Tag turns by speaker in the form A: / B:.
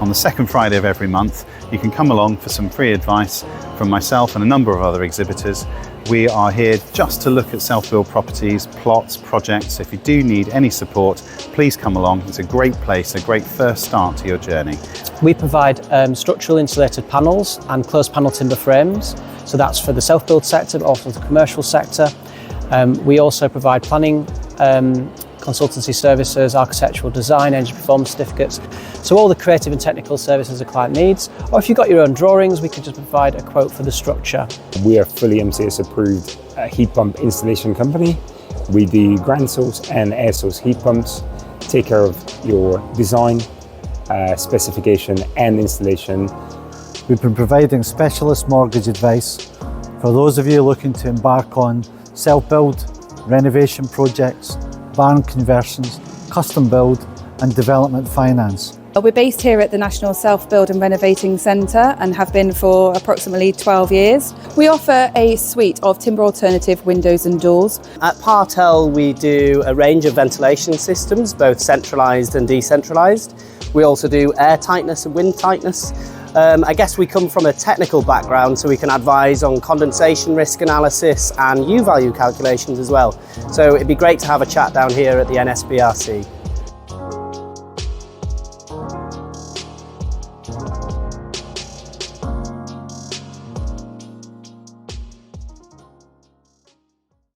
A: on the second Friday of every month. You can come along for some free advice from myself and a number of other exhibitors. We are here just to look at self-build properties, plots, projects. If you do need any support, please come along. It's a great place, a great first start to your journey.
B: We provide structural insulated panels and closed panel timber frames. So that's for the self-build sector, but also the commercial sector. We also provide planning consultancy services, architectural design, energy performance certificates. So all the creative and technical services a client needs. Or if you've got your own drawings, we can just provide a quote for the structure.
C: We are fully MCS approved heat pump installation company. We do ground source and air source heat pumps, take care of your design, specification and installation.
D: We've been providing specialist mortgage advice for those of you looking to embark on self-build, renovation projects, barn conversions, custom build and development finance.
E: We're based here at the National Self-Build and Renovating Centre and have been for approximately 12 years. We offer a suite of timber alternative windows and doors.
F: At Partel we do a range of ventilation systems, both centralised and decentralised. We also do air tightness and wind tightness. I guess we come from a technical background, so we can advise on condensation risk analysis and U-value calculations as well. So it'd be great to have a chat down here at the NSBRC.